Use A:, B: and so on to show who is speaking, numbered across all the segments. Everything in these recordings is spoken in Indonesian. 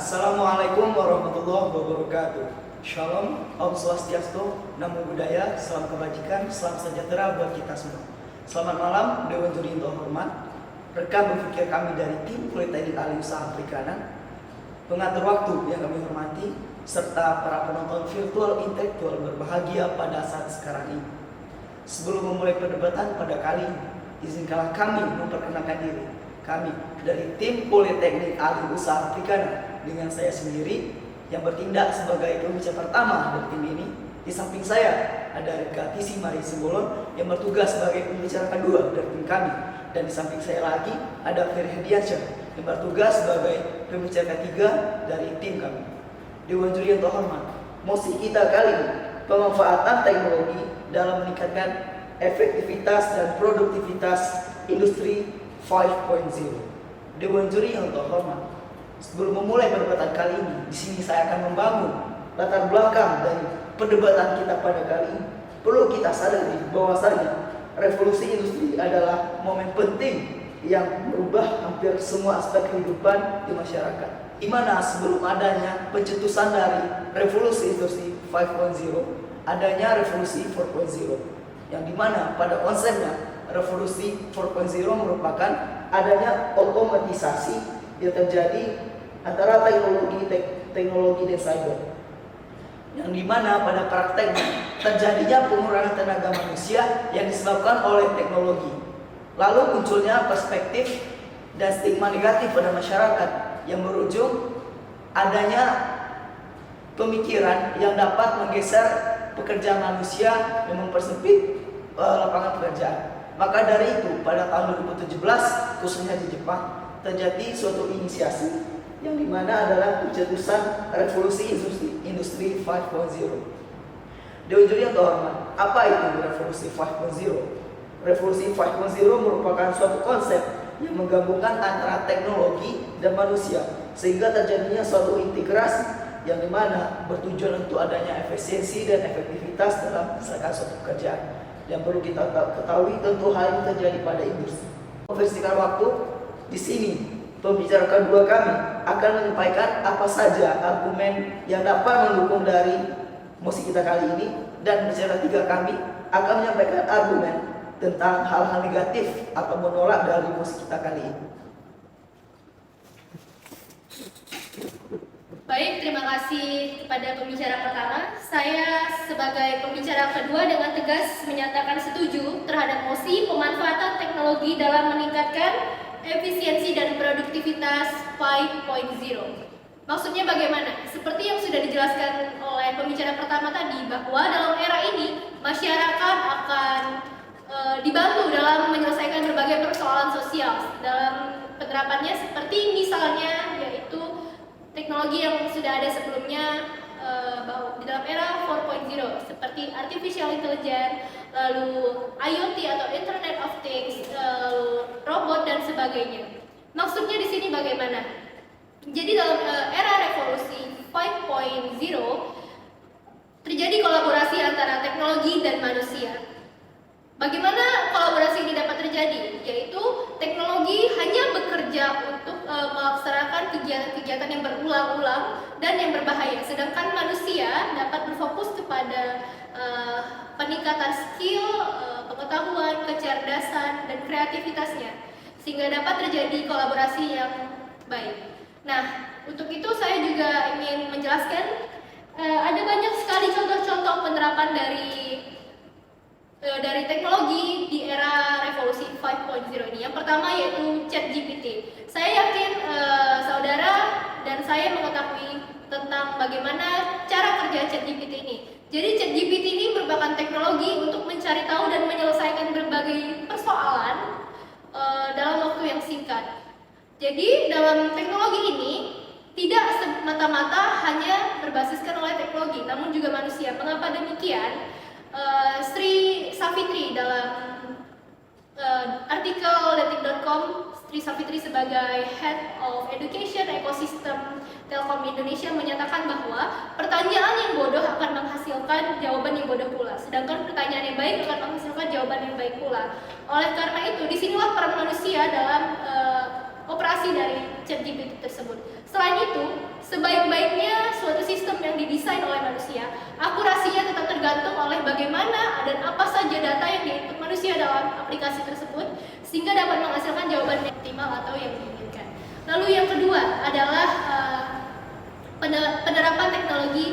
A: Assalamualaikum warahmatullahi wabarakatuh. Shalom, Om Swastiastu, Namo Buddhaya, salam kebajikan, salam sejahtera buat kita semua. Selamat malam, Dewan Juri yang terhormat, rekan berpikir kami dari tim Politeknik Alih Usaha Perikanan, pengatur waktu yang kami hormati, serta para penonton virtual intelektual berbahagia pada saat sekarang ini. Sebelum memulai perdebatan pada kali ini, izinkanlah kami memperkenalkan diri. Kami dari tim Politeknik Alih Usaha Perikanan dengan saya sendiri yang bertindak sebagai pembicara pertama dari tim ini. Di samping saya ada Rika Tisi Mari Simbolon yang bertugas sebagai pembicara kedua dari tim kami. Dan di samping saya lagi ada Ferry Hediansyah yang bertugas sebagai pembicara ketiga dari tim kami. Dewan Juri yang terhormat, mosi kita kali ini pemanfaatan teknologi dalam meningkatkan efektivitas dan produktivitas industri 5.0. Dewan Juri yang terhormat, sebelum memulai perdebatan kali ini, di sini saya akan membangun latar belakang dari perdebatan kita pada kali ini. Perlu kita sadari bahwasanya revolusi industri adalah momen penting yang merubah hampir semua aspek kehidupan di masyarakat. Di mana sebelum adanya pencetusan dari revolusi industri 5.0, adanya revolusi 4.0, yang dimana pada konsepnya revolusi 4.0 merupakan adanya otomatisasi yang terjadi antara teknologi dan cyber, yang dimana pada prakteknya terjadinya pengurangan tenaga manusia yang disebabkan oleh teknologi. Lalu munculnya perspektif dan stigma negatif pada masyarakat yang berujung adanya pemikiran yang dapat menggeser pekerjaan manusia dan mempersempit lapangan pekerjaan. Maka dari itu pada tahun 2017 khususnya di Jepang terjadi suatu inisiasi yang dimana adalah pencetusan revolusi industri 5.0. Dewan Juri yang terhormat, apa itu revolusi 5.0? Revolusi 5.0 merupakan suatu konsep yang menggabungkan antara teknologi dan manusia sehingga terjadinya suatu integrasi yang dimana bertujuan untuk adanya efisiensi dan efektivitas dalam menyelesaikan suatu pekerjaan. Yang perlu kita ketahui tentu hal ini terjadi pada industri. Mempersingkat waktu, di sini pembicara kedua kami akan menyampaikan apa saja argumen yang dapat mendukung dari mosi kita kali ini, dan pembicara ketiga kami akan menyampaikan argumen tentang hal-hal negatif atau menolak dari mosi kita kali ini.
B: Baik, terima kasih kepada pembicara pertama. Saya sebagai pembicara kedua dengan tegas menyatakan setuju terhadap mosi pemanfaatan teknologi dalam meningkatkan efisiensi dan produktivitas 5.0. Maksudnya bagaimana? Seperti yang sudah dijelaskan oleh pembicara pertama tadi, bahwa dalam era ini masyarakat akan dibantu dalam menyelesaikan berbagai persoalan sosial dalam penerapannya, seperti misalnya yaitu teknologi yang sudah ada sebelumnya bahwa di dalam era 4.0 seperti artificial intelligence, lalu IoT atau Internet of Things, robot dan sebagainya. Maksudnya di sini bagaimana? Jadi dalam era revolusi 5.0 terjadi kolaborasi antara teknologi dan manusia. Bagaimana kolaborasi ini dapat terjadi? Yaitu teknologi hanya bekerja untuk melaksanakan kegiatan-kegiatan yang berulang-ulang dan yang berbahaya, sedangkan manusia dapat berfokus kepada peningkatan skill, pengetahuan, kecerdasan, dan kreativitasnya, sehingga dapat terjadi kolaborasi yang baik. Nah, untuk itu saya juga ingin menjelaskan ada banyak sekali contoh-contoh penerapan dari teknologi di era revolusi 5.0 ini. Yang pertama yaitu ChatGPT. Saya yakin saudara dan saya mengetahui tentang bagaimana cara kerja ChatGPT ini. Jadi ChatGPT ini merupakan teknologi untuk mencari tahu dan menyelesaikan berbagai persoalan dalam waktu yang singkat. Jadi dalam teknologi ini tidak semata-mata hanya berbasiskan oleh teknologi, namun juga manusia. Mengapa demikian? Sri Savitri dalam artikel detik.com, Sri Savitri sebagai Head of Education Ecosystem Telkom Indonesia menyatakan bahwa pertanyaan yang bodoh akan menghasilkan jawaban yang bodoh pula, sedangkan pertanyaan yang baik akan menghasilkan jawaban yang baik pula. Oleh karena itu, disinilah peran manusia dalam operasi dari ChatGPT tersebut. Selain itu, yang didesain oleh manusia, akurasinya tetap tergantung oleh bagaimana dan apa saja data yang diinput manusia dalam aplikasi tersebut, sehingga dapat menghasilkan jawaban yang optimal atau yang diinginkan. Lalu yang kedua adalah penerapan teknologi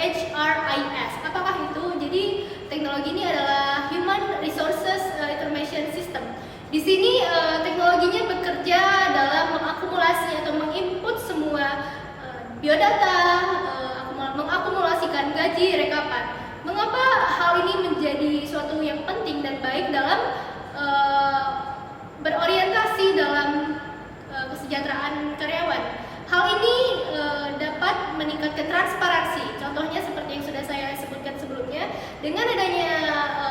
B: HRIS. Apakah itu? Jadi teknologi ini adalah Human Resources Information System. Di sini teknologinya bekerja dalam mengakumulasi atau menginput semua biodata, mengakumulasikan gaji rekapan. Mengapa hal ini menjadi suatu yang penting dan baik dalam berorientasi dalam kesejahteraan karyawan? Hal ini dapat meningkatkan transparansi. Contohnya seperti yang sudah saya sebutkan sebelumnya, dengan adanya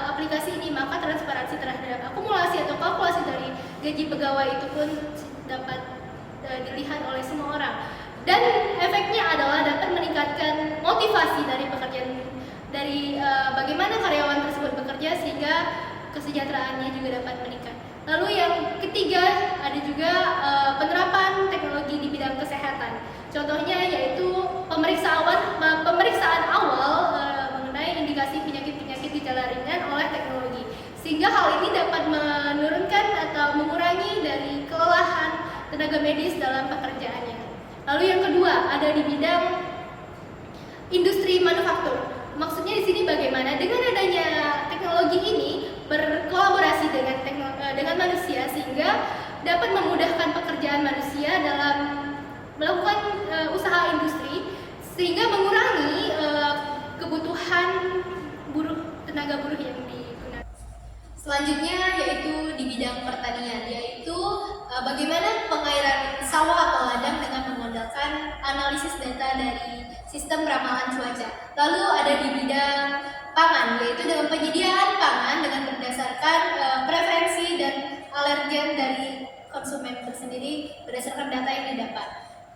B: aplikasi ini maka transparansi terhadap akumulasi atau kalkulasi dari gaji pegawai itu pun dapat dilihat oleh semua orang. Dan efeknya adalah dapat meningkatkan motivasi dari pekerjaan, dari bagaimana karyawan tersebut bekerja sehingga kesejahteraannya juga dapat meningkat. Lalu yang ketiga ada juga penerapan teknologi di bidang kesehatan. Contohnya yaitu pemeriksaan awal mengenai indikasi penyakit-penyakit gejala ringan oleh teknologi. Sehingga hal ini dapat menurunkan atau mengurangi dari kelelahan tenaga medis dalam pekerjaannya. Lalu yang kedua ada di bidang industri manufaktur. Maksudnya di sini bagaimana dengan adanya teknologi ini berkolaborasi dengan manusia sehingga dapat memudahkan pekerjaan manusia dalam melakukan usaha industri sehingga mengurangi kebutuhan tenaga buruh yang digunakan. Selanjutnya yaitu di bidang pertanian, yaitu bagaimana pengairan sawah atau ladang dengan mengandalkan analisis data dari sistem ramalan cuaca. Lalu ada di bidang pangan, yaitu dengan penyediaan pangan dengan berdasarkan preferensi dan alergen dari konsumen tersendiri berdasarkan data yang didapat.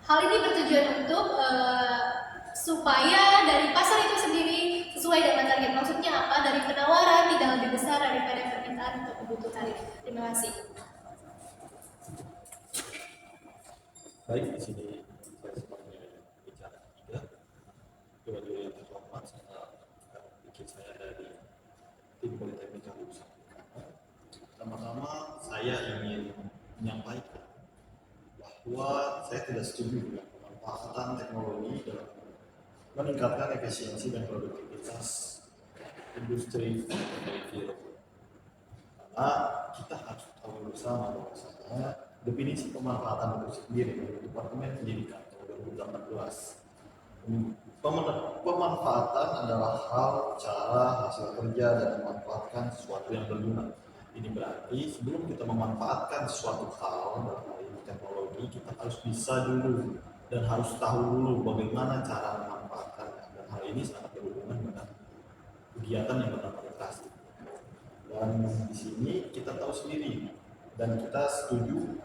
B: Hal ini bertujuan untuk supaya dari pasar itu sendiri sesuai dengan target. Maksudnya apa? Dari penawaran tidak lebih besar daripada permintaan untuk kebutuhan. Terima kasih.
C: Baik, di sini saya sebagai bicara ketiga, dua-dua yang terhormat serta bikin saya dari tim Politeknik Kampus. Pertama-tama saya ingin menyampaikan bahwa saya tidak setuju dengan pemanfaatan teknologi dalam meningkatkan efisiensi dan produktivitas industri 4.0. Karena kita harus tahu bersama bahwasanya definisi pemanfaatan itu sendiri dari Departemen Pendidikan tahun 2018. Pemanfaatan adalah hal, cara, hasil kerja dan memanfaatkan sesuatu yang berguna. Ini berarti sebelum kita memanfaatkan suatu hal dalam hal ini teknologi, kita harus bisa dulu dan harus tahu dulu bagaimana cara memanfaatkannya. Dan hal ini sangat berhubungan dengan kegiatan yang bermanfaat. Dan di sini kita tahu sendiri dan kita setuju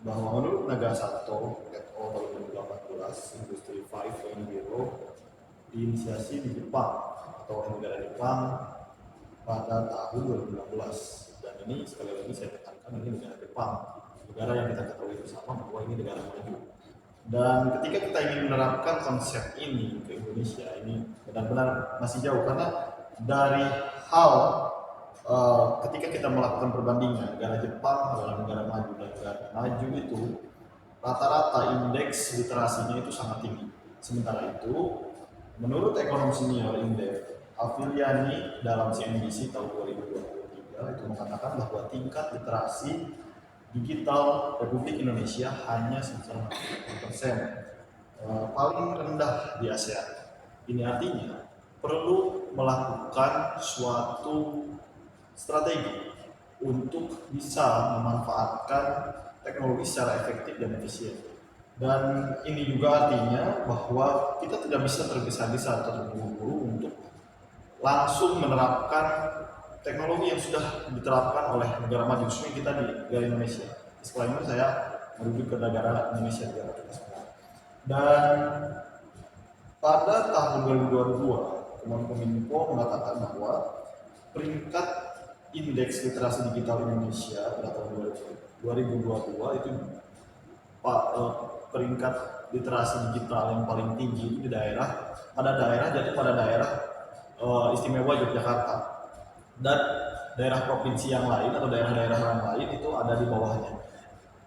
C: bahwa menurut Nagasato et al. Tahun 2018, Industri 5.0 diinisiasi di Jepang atau negara Jepang pada tahun 2016. Dan ini sekali lagi saya tekankan ini negara Jepang, negara yang kita ketahui bersama bahwa ini negara maju. Dan ketika kita ingin menerapkan konsep ini ke Indonesia, ini benar-benar masih jauh karena dari hal ketika kita melakukan perbandingan negara Jepang adalah negara maju dan negara maju itu rata-rata indeks literasinya itu sangat tinggi. Sementara itu menurut ekonom senior Indef Afiliani dalam CNBC tahun 2023 itu mengatakan bahwa tingkat literasi digital Republik Indonesia hanya sebesar 40%, paling rendah di ASEAN. Ini artinya perlu melakukan suatu strategi untuk bisa memanfaatkan teknologi secara efektif dan efisien. Dan ini juga artinya bahwa kita tidak bisa tergesa-gesa atau terburu-buru untuk langsung menerapkan teknologi yang sudah diterapkan oleh negara maju, khususnya kita di negara Indonesia. Disclaimer, saya merujuk ke negara Indonesia negara kita semua. Dan pada tahun 2022, Kemenkominfo mengatakan bahwa peringkat indeks literasi digital Indonesia pada tahun 2022 itu peringkat literasi digital yang paling tinggi itu di daerah istimewa Yogyakarta, dan daerah provinsi yang lain atau daerah-daerah yang lain itu ada di bawahnya.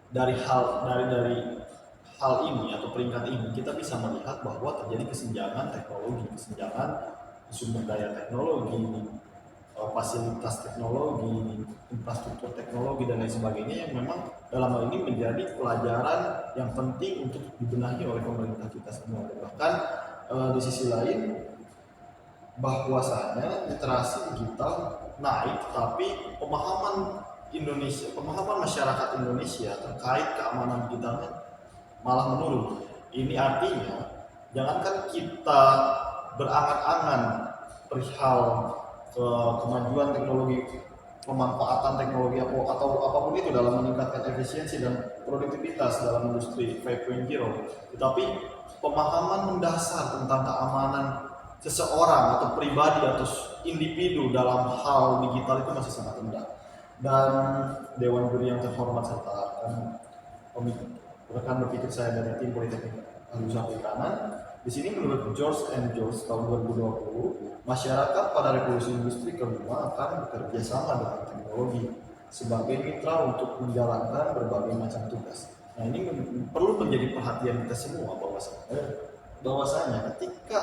C: Dari hal ini atau peringkat ini kita bisa melihat bahwa terjadi kesenjangan teknologi, kesenjangan sumber daya teknologi, fasilitas teknologi, infrastruktur teknologi dan lain sebagainya, yang memang dalam hal ini menjadi pelajaran yang penting untuk dibenahi oleh pemerintah kita semua. Bahkan di sisi lain bahwasanya literasi digital naik, tapi pemahaman masyarakat Indonesia terkait keamanan digitalnya malah menurun. Ini artinya jangankan kita berangan-angan perihal kemajuan teknologi, pemanfaatan teknologi atau apapun itu dalam meningkatkan efisiensi dan produktivitas dalam industri 5.0, tetapi pemahaman mendasar tentang keamanan seseorang atau pribadi atau individu dalam hal digital itu masih sangat rendah. Dan Dewan Juri yang terhormat serta rekan berpikir saya dari tim Politeknik Usaha Perikanan, di sini menurut George and George tahun 2020, masyarakat pada revolusi industri kelima akan bekerja sama dengan teknologi sebagai mitra untuk menjalankan berbagai macam tugas. Nah, ini perlu menjadi perhatian kita semua bahwasanya ketika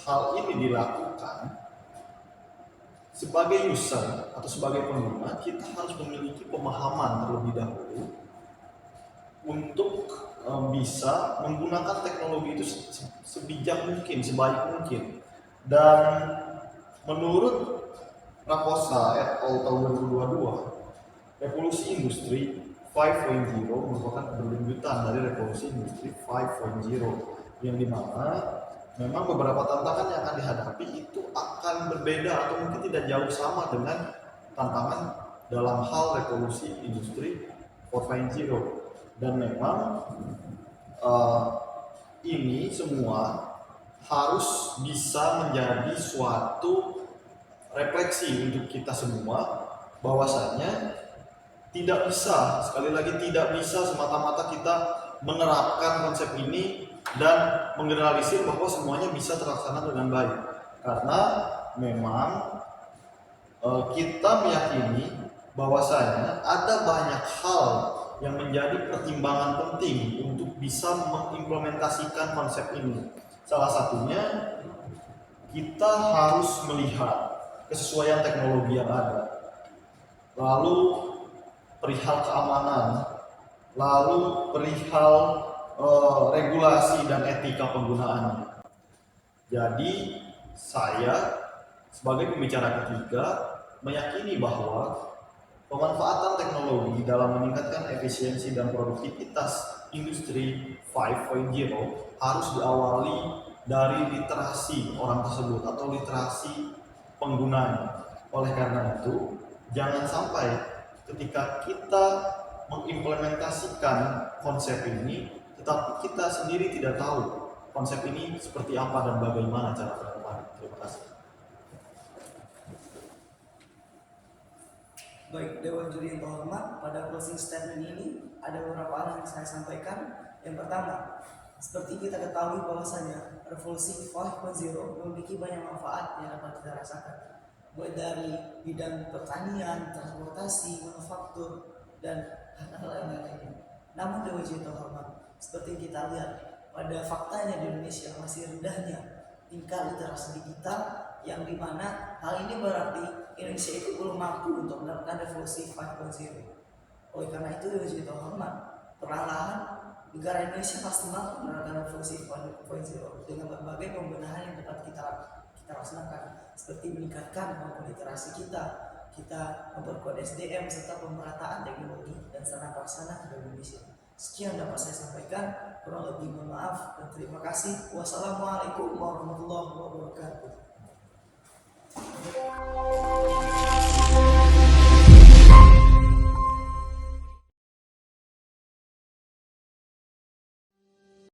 C: hal ini dilakukan, sebagai user atau sebagai pengguna, kita harus memiliki pemahaman terlebih dahulu untuk bisa menggunakan teknologi itu sebijak mungkin, sebaik mungkin. Dan menurut Raposa et al. Tahun 2022, revolusi industri 5.0 merupakan keberlanjutan dari revolusi industri 5.0, yang dimana memang beberapa tantangan yang akan dihadapi itu akan berbeda atau mungkin tidak jauh sama dengan tantangan dalam hal revolusi industri 4.0. Dan memang ini semua harus bisa menjadi suatu refleksi untuk kita semua, bahwasanya tidak bisa, sekali lagi tidak bisa semata-mata kita menerapkan konsep ini dan menggeneralisir bahwa semuanya bisa terlaksana dengan baik, karena memang kita meyakini bahwasanya ada banyak hal yang menjadi pertimbangan penting untuk bisa mengimplementasikan konsep ini. Salah satunya kita harus melihat kesesuaian teknologi yang ada, lalu perihal keamanan, lalu perihal regulasi dan etika penggunaannya. Jadi saya sebagai pembicara ketiga meyakini bahwa pemanfaatan teknologi dalam meningkatkan efisiensi dan produktivitas industri 5.0 harus diawali dari literasi orang tersebut atau literasi penggunanya. Oleh karena itu, jangan sampai ketika kita mengimplementasikan konsep ini, tetapi kita sendiri tidak tahu konsep ini seperti apa dan bagaimana cara penerapannya. Terima kasih.
A: Baik, Dewan Juri yang terhormat, pada closing statement ini ada beberapa hal yang saya sampaikan. Yang pertama, seperti kita ketahui bahwasanya revolusi 5.0 memiliki banyak manfaat yang dapat kita rasakan, mulai dari bidang pertanian, transportasi, manufaktur, dan hal-hal yang lainnya. Namun Dewan Juri terhormat, seperti kita lihat pada faktanya di Indonesia masih rendahnya tingkat literasi digital, yang dimana hal ini berarti Indonesia itu belum mampu untuk melakukan revolusi 5.0. Oleh karena itu Dewan Juri terhormat, perlahan negara Indonesia pasti mampu melakukan revolusi 5.0 dengan berbagai pembenahan yang dapat kita laksanakan, seperti meningkatkan kemampuan literasi kita memperkuat SDM serta pemerataan teknologi dan sarana prasarana di Indonesia. Sekian dapat saya sampaikan, kurang lebih mohon maaf dan terima kasih. Wassalamualaikum warahmatullahi wabarakatuh.